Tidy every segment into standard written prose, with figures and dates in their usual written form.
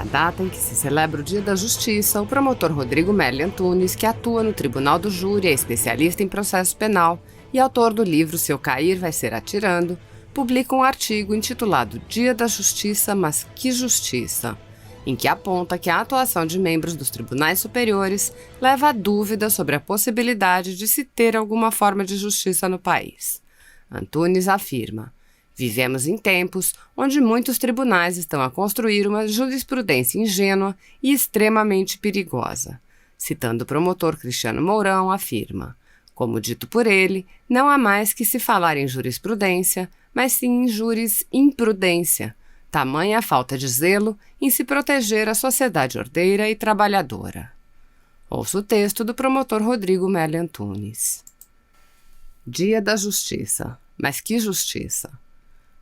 data em que se celebra o Dia da Justiça, o promotor Rodrigo Merli Antunes, que atua no Tribunal do Júri, é especialista em processo penal e autor do livro Se Eu Cair Vai Ser Atirando, publica um artigo intitulado Dia da Justiça, mas que Justiça?, em que aponta que a atuação de membros dos tribunais superiores leva a dúvida sobre a possibilidade de se ter alguma forma de justiça no país. Antunes afirma: vivemos em tempos onde muitos tribunais estão a construir uma jurisprudência ingênua e extremamente perigosa. Citando o promotor Cristiano Mourão, afirma: como dito por ele, não há mais que se falar em jurisprudência, mas sim em jurisimprudência, tamanha a falta de zelo em se proteger a sociedade ordeira e trabalhadora. Ouça o texto do promotor Rodrigo Merli Antunes. Dia da Justiça. Mas que justiça?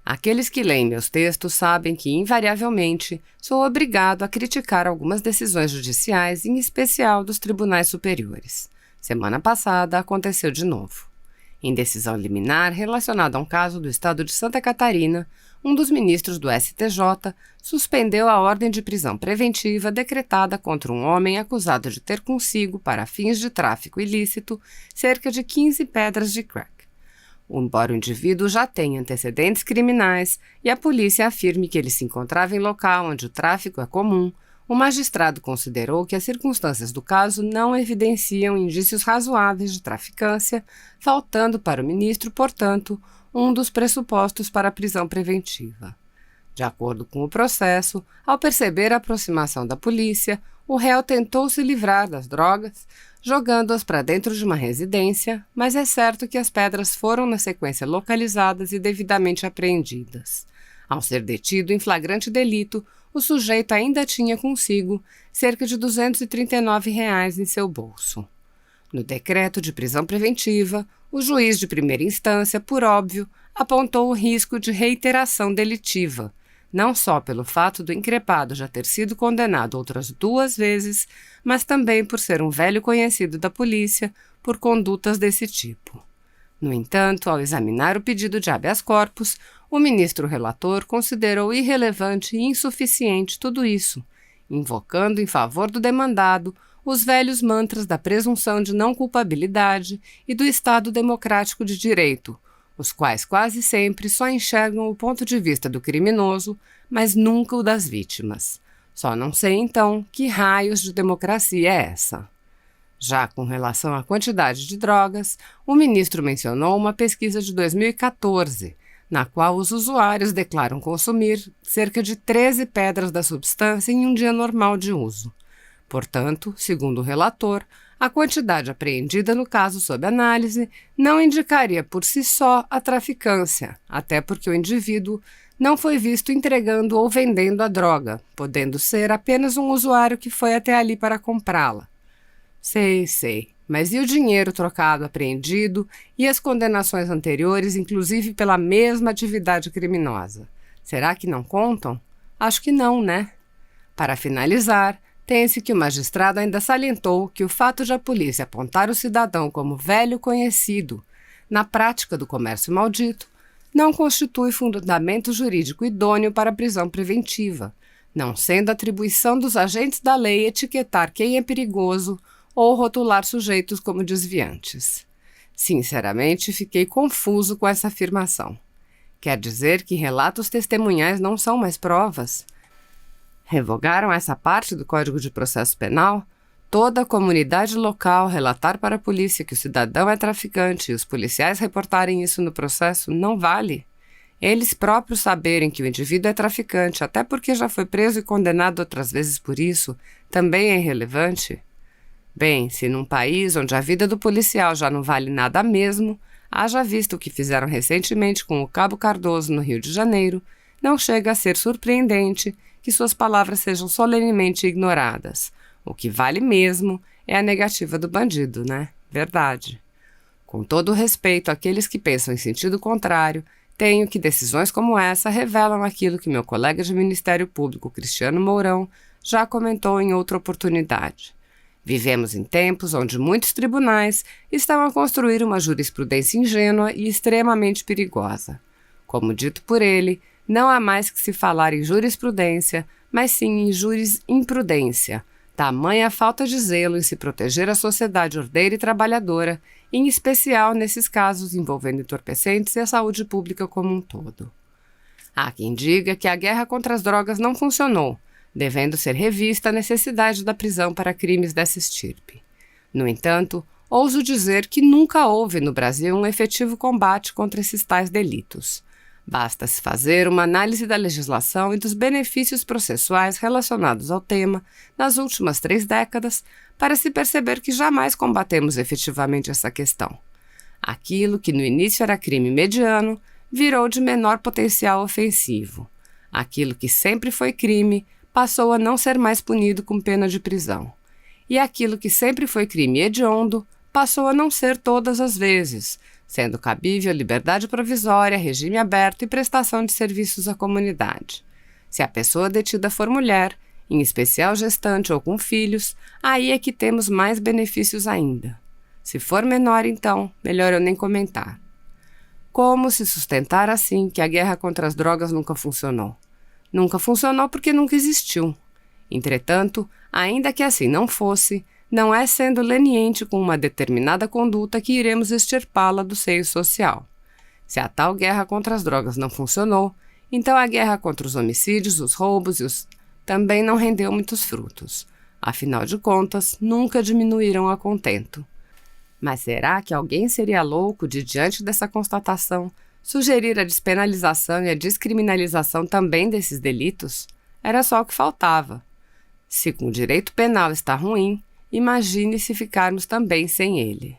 Aqueles que leem meus textos sabem que, invariavelmente, sou obrigado a criticar algumas decisões judiciais, em especial dos tribunais superiores. Semana passada aconteceu de novo. Em decisão liminar relacionada a um caso do estado de Santa Catarina, um dos ministros do STJ suspendeu a ordem de prisão preventiva decretada contra um homem acusado de ter consigo, para fins de tráfico ilícito, cerca de 15 pedras de crack. Embora o indivíduo já tenha antecedentes criminais e a polícia afirme que ele se encontrava em local onde o tráfico é comum, o magistrado considerou que as circunstâncias do caso não evidenciam indícios razoáveis de traficância, faltando para o ministro, portanto, um dos pressupostos para a prisão preventiva. De acordo com o processo, ao perceber a aproximação da polícia, o réu tentou se livrar das drogas, jogando-as para dentro de uma residência, mas é certo que as pedras foram na sequência localizadas e devidamente apreendidas. Ao ser detido em flagrante delito, o sujeito ainda tinha consigo cerca de R$ 239 em seu bolso. No decreto de prisão preventiva, o juiz de primeira instância, por óbvio, apontou o risco de reiteração delitiva, não só pelo fato do increpado já ter sido condenado outras 2 vezes, mas também por ser um velho conhecido da polícia por condutas desse tipo. No entanto, ao examinar o pedido de habeas corpus, o ministro relator considerou irrelevante e insuficiente tudo isso, invocando em favor do demandado os velhos mantras da presunção de não culpabilidade e do Estado democrático de direito, os quais quase sempre só enxergam o ponto de vista do criminoso, mas nunca o das vítimas. Só não sei, então, que raios de democracia é essa. Já com relação à quantidade de drogas, o ministro mencionou uma pesquisa de 2014, na qual os usuários declaram consumir cerca de 13 pedras da substância em um dia normal de uso. Portanto, segundo o relator, a quantidade apreendida no caso sob análise não indicaria por si só a traficância, até porque o indivíduo não foi visto entregando ou vendendo a droga, podendo ser apenas um usuário que foi até ali para comprá-la. Sei, mas e o dinheiro trocado apreendido e as condenações anteriores, inclusive pela mesma atividade criminosa? Será que não contam? Acho que não, né? Para finalizar, tem-se que o magistrado ainda salientou que o fato de a polícia apontar o cidadão como velho conhecido na prática do comércio maldito não constitui fundamento jurídico idôneo para a prisão preventiva, não sendo atribuição dos agentes da lei etiquetar quem é perigoso ou rotular sujeitos como desviantes. Sinceramente, fiquei confuso com essa afirmação. Quer dizer que relatos testemunhais não são mais provas? Revogaram essa parte do Código de Processo Penal? Toda a comunidade local relatar para a polícia que o cidadão é traficante e os policiais reportarem isso no processo não vale? Eles próprios saberem que o indivíduo é traficante, até porque já foi preso e condenado outras vezes por isso, também é irrelevante? Bem, se num país onde a vida do policial já não vale nada mesmo, haja visto o que fizeram recentemente com o Cabo Cardoso no Rio de Janeiro, não chega a ser surpreendente que suas palavras sejam solenemente ignoradas. O que vale mesmo é a negativa do bandido, né? Verdade. Com todo o respeito àqueles que pensam em sentido contrário, tenho que decisões como essa revelam aquilo que meu colega de Ministério Público, Cristiano Mourão, já comentou em outra oportunidade. Vivemos em tempos onde muitos tribunais estão a construir uma jurisprudência ingênua e extremamente perigosa. Como dito por ele, não há mais que se falar em jurisprudência, mas sim injúries imprudência, tamanha falta de zelo em se proteger a sociedade ordeira e trabalhadora, em especial nesses casos envolvendo entorpecentes e a saúde pública como um todo. Há quem diga que a guerra contra as drogas não funcionou, devendo ser revista a necessidade da prisão para crimes dessa estirpe. No entanto, ouso dizer que nunca houve no Brasil um efetivo combate contra esses tais delitos. Basta-se fazer uma análise da legislação e dos benefícios processuais relacionados ao tema nas últimas 3 décadas para se perceber que jamais combatemos efetivamente essa questão. Aquilo que no início era crime mediano virou de menor potencial ofensivo. Aquilo que sempre foi crime passou a não ser mais punido com pena de prisão. E aquilo que sempre foi crime hediondo passou a não ser todas as vezes, sendo cabível liberdade provisória, regime aberto e prestação de serviços à comunidade. Se a pessoa detida for mulher, em especial gestante ou com filhos, aí é que temos mais benefícios ainda. Se for menor, então, melhor eu nem comentar. Como se sustentar assim que a guerra contra as drogas nunca funcionou? Nunca funcionou porque nunca existiu. Entretanto, ainda que assim não fosse, não é sendo leniente com uma determinada conduta que iremos extirpá-la do seio social. Se a tal guerra contra as drogas não funcionou, então a guerra contra os homicídios, os roubos e os também não rendeu muitos frutos. Afinal de contas, nunca diminuíram a contento. Mas será que alguém seria louco de, diante dessa constatação, sugerir a despenalização e a descriminalização também desses delitos? Era só o que faltava. Se com o direito penal está ruim, imagine se ficarmos também sem ele.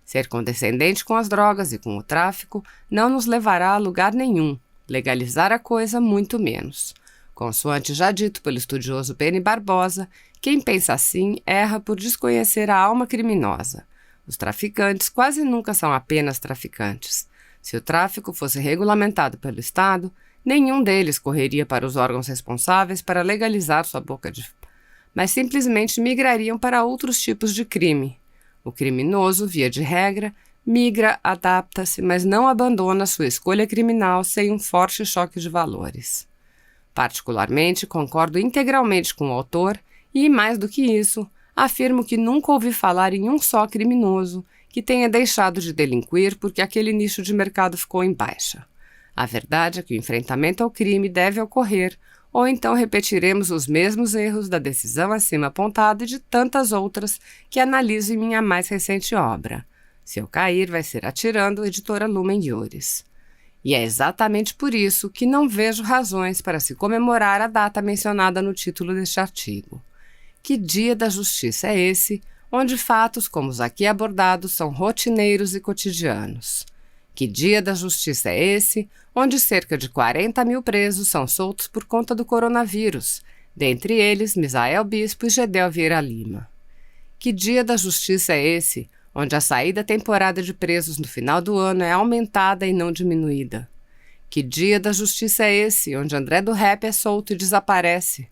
Ser condescendente com as drogas e com o tráfico não nos levará a lugar nenhum, legalizar a coisa muito menos. Consoante já dito pelo estudioso Beni Barbosa, quem pensa assim erra por desconhecer a alma criminosa. Os traficantes quase nunca são apenas traficantes. Se o tráfico fosse regulamentado pelo Estado, nenhum deles correria para os órgãos responsáveis para legalizar sua boca de... mas simplesmente migrariam para outros tipos de crime. O criminoso, via de regra, migra, adapta-se, mas não abandona sua escolha criminal sem um forte choque de valores. Particularmente, concordo integralmente com o autor e, mais do que isso, afirmo que nunca ouvi falar em um só criminoso que tenha deixado de delinquir porque aquele nicho de mercado ficou em baixa. A verdade é que o enfrentamento ao crime deve ocorrer, ou então repetiremos os mesmos erros da decisão acima apontada e de tantas outras que analiso em minha mais recente obra. Se eu cair, vai ser atirando, editora Lumen Iuris. E é exatamente por isso que não vejo razões para se comemorar a data mencionada no título deste artigo. Que dia da justiça é esse, onde fatos como os aqui abordados são rotineiros e cotidianos? Que dia da justiça é esse, onde cerca de 40 mil presos são soltos por conta do coronavírus, dentre eles Misael Bispo e Gedel Vieira Lima? Que dia da justiça é esse, onde a saída temporária de presos no final do ano é aumentada e não diminuída? Que dia da justiça é esse, onde André do Rap é solto e desaparece?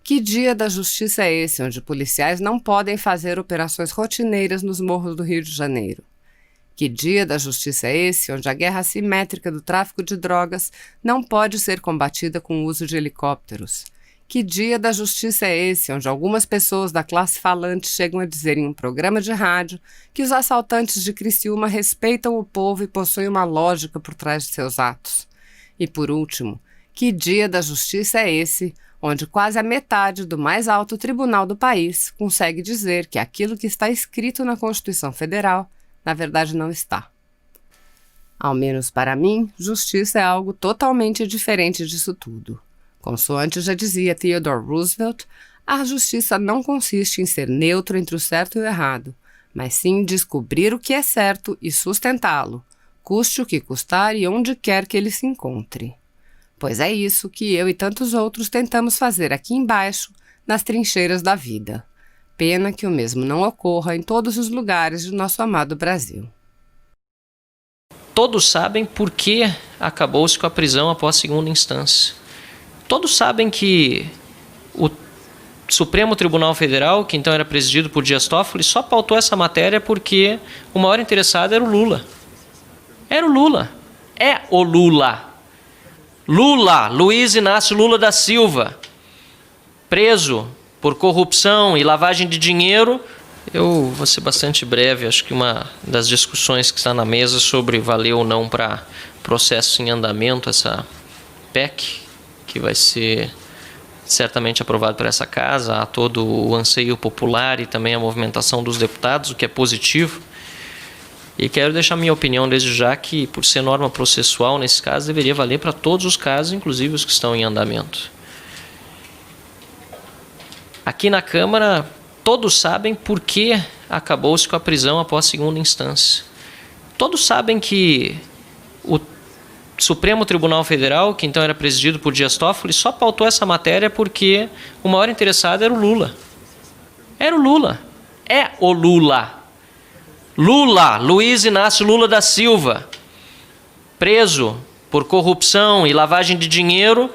Que dia da justiça é esse, onde policiais não podem fazer operações rotineiras nos morros do Rio de Janeiro? Que dia da justiça é esse, onde a guerra assimétrica do tráfico de drogas não pode ser combatida com o uso de helicópteros? Que dia da justiça é esse, onde algumas pessoas da classe falante chegam a dizer em um programa de rádio que os assaltantes de Criciúma respeitam o povo e possuem uma lógica por trás de seus atos? E por último, que dia da justiça é esse, onde quase a metade do mais alto tribunal do país consegue dizer que aquilo que está escrito na Constituição Federal, na verdade não está? Ao menos para mim, justiça é algo totalmente diferente disso tudo. Consoante já dizia Theodore Roosevelt, a justiça não consiste em ser neutro entre o certo e o errado, mas sim em descobrir o que é certo e sustentá-lo, custe o que custar e onde quer que ele se encontre. Pois é isso que eu e tantos outros tentamos fazer aqui embaixo, nas trincheiras da vida. Pena que o mesmo não ocorra em todos os lugares de nosso amado Brasil. Todos sabem por que acabou-se com a prisão após segunda instância. Todos sabem que o Supremo Tribunal Federal, que então era presidido por Dias Toffoli, só pautou essa matéria porque o maior interessado era o Lula. Era o Lula. É o Lula. Lula, Luiz Inácio Lula da Silva. preso por corrupção e lavagem de dinheiro. Eu vou ser bastante breve, acho que uma das discussões que está na mesa sobre valer ou não para processo em andamento, essa PEC, que vai ser certamente aprovado por essa casa, há todo o anseio popular e também a movimentação dos deputados, o que é positivo. E quero deixar minha opinião desde já que, por ser norma processual, nesse caso, deveria valer para todos os casos, inclusive os que estão em andamento. Aqui na Câmara, todos sabem por que acabou-se com a prisão após segunda instância. Todos sabem que o Supremo Tribunal Federal, que então era presidido por Dias Toffoli, só pautou essa matéria porque o maior interessado era o Lula. Era o Lula. É o Lula. Lula, Luiz Inácio Lula da Silva, preso por corrupção e lavagem de dinheiro,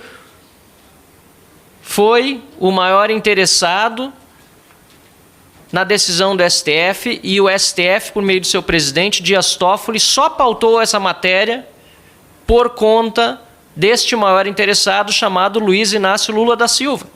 foi o maior interessado na decisão do STF, e o STF, por meio do seu presidente, Dias Toffoli, só pautou essa matéria por conta deste maior interessado chamado Luiz Inácio Lula da Silva.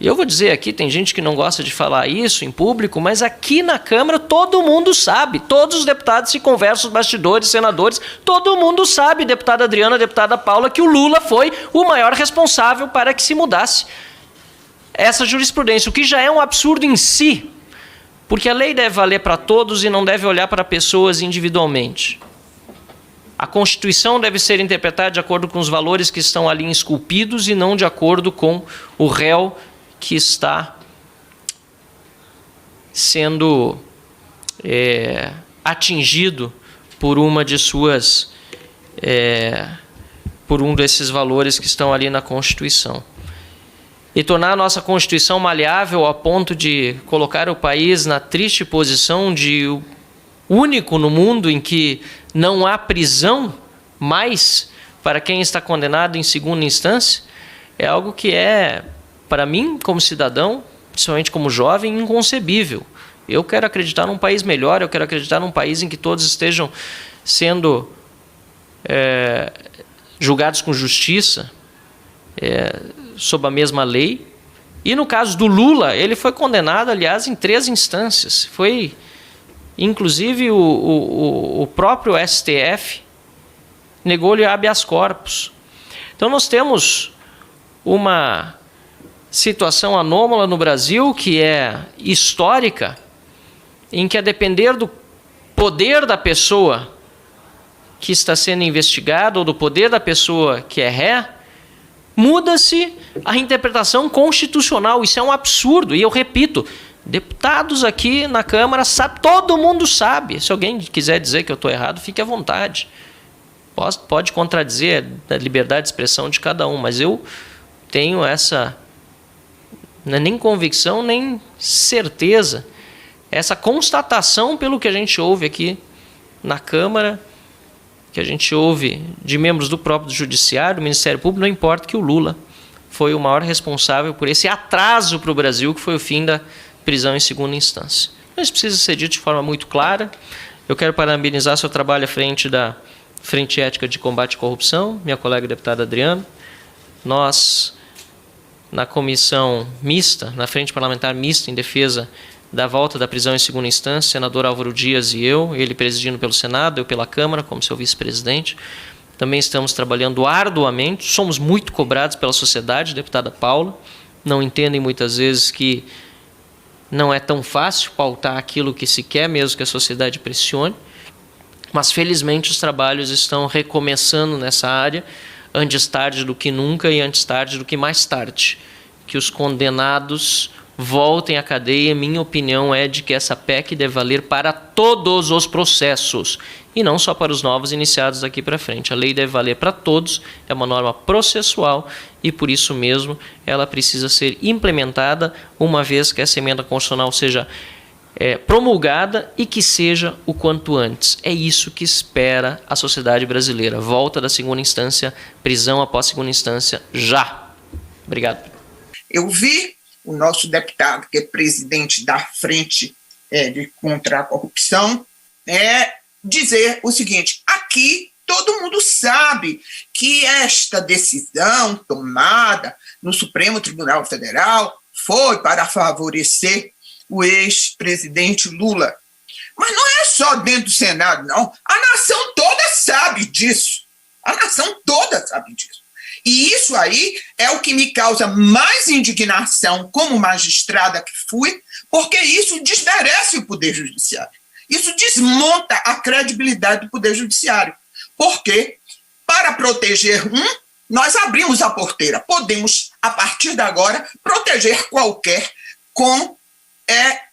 E eu vou dizer aqui, tem gente que não gosta de falar isso em público, mas aqui na Câmara todo mundo sabe, todos os deputados se conversam, os bastidores, senadores, todo mundo sabe, deputada Adriana, deputada Paula, que o Lula foi o maior responsável para que se mudasse essa jurisprudência, o que já é um absurdo em si, porque a lei deve valer para todos e não deve olhar para pessoas individualmente. A Constituição deve ser interpretada de acordo com os valores que estão ali esculpidos e não de acordo com o réu que está sendo atingido por uma de suas por um desses valores que estão ali na Constituição. E tornar a nossa Constituição maleável a ponto de colocar o país na triste posição de único no mundo em que não há prisão mais para quem está condenado em segunda instância, é algo que é, para mim, como cidadão, principalmente como jovem, inconcebível. Eu quero acreditar num país melhor, eu quero acreditar num país em que todos estejam sendo julgados com justiça, sob a mesma lei. E no caso do Lula, ele foi condenado, aliás, em 3 instâncias. Foi, inclusive, o próprio STF negou-lhe habeas corpus. Então nós temos uma situação anômala no Brasil, que é histórica, em que, a depender do poder da pessoa que está sendo investigada ou do poder da pessoa que é ré, muda-se a interpretação constitucional. Isso é um absurdo. E eu repito, deputados aqui na Câmara, todo mundo sabe. Se alguém quiser dizer que eu estou errado, fique à vontade. Pode contradizer a liberdade de expressão de cada um, mas eu tenho essa, não é nem convicção, nem certeza, essa constatação pelo que a gente ouve aqui na Câmara, que a gente ouve de membros do próprio Judiciário, do Ministério Público, não importa, que o Lula foi o maior responsável por esse atraso para o Brasil, que foi o fim da prisão em segunda instância. Isso precisa ser dito de forma muito clara. Eu quero parabenizar seu trabalho à frente da Frente Ética de Combate à Corrupção, minha colega deputada Adriana. Nós, na comissão mista, na Frente Parlamentar Mista em defesa da volta da prisão em segunda instância, senador Álvaro Dias e eu, ele presidindo pelo Senado, eu pela Câmara, como seu vice-presidente. Também estamos trabalhando arduamente, somos muito cobrados pela sociedade, deputada Paula. Não entendem muitas vezes que não é tão fácil pautar aquilo que se quer, mesmo que a sociedade pressione. Mas, felizmente, os trabalhos estão recomeçando nessa área, antes tarde do que nunca e antes tarde do que mais tarde. Que os condenados voltem à cadeia. Minha opinião é de que essa PEC deve valer para todos os processos e não só para os novos iniciados daqui para frente. A lei deve valer para todos, é uma norma processual e, por isso mesmo, ela precisa ser implementada uma vez que essa emenda constitucional seja promulgada e que seja o quanto antes. É isso que espera a sociedade brasileira. Volta da segunda instância, prisão após segunda instância, já. Obrigado. Eu vi o nosso deputado, que é presidente da Frente contra a Corrupção, dizer o seguinte: aqui todo mundo sabe que esta decisão tomada no Supremo Tribunal Federal foi para favorecer o ex-presidente Lula. Mas não é só dentro do Senado, não. A nação toda sabe disso. A nação toda sabe disso. E isso aí é o que me causa mais indignação como magistrada que fui, porque isso desmerece o Poder Judiciário. Isso desmonta a credibilidade do Poder Judiciário. Porque, para proteger um, nós abrimos a porteira. Podemos, a partir de agora, proteger qualquer com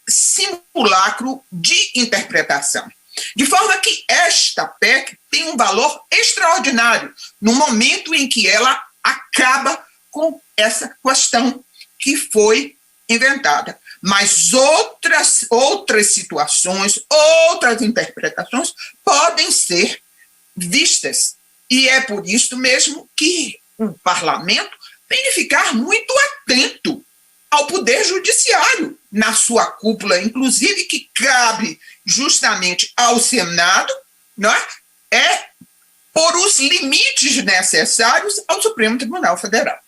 simulacro de interpretação. De forma que esta PEC tem um valor extraordinário no momento em que ela acaba com essa questão que foi inventada. Mas outras situações, outras interpretações podem ser vistas. E é por isso mesmo que o parlamento tem de ficar muito atento ao Poder Judiciário, na sua cúpula, inclusive, que cabe justamente ao Senado, não é por os limites necessários ao Supremo Tribunal Federal.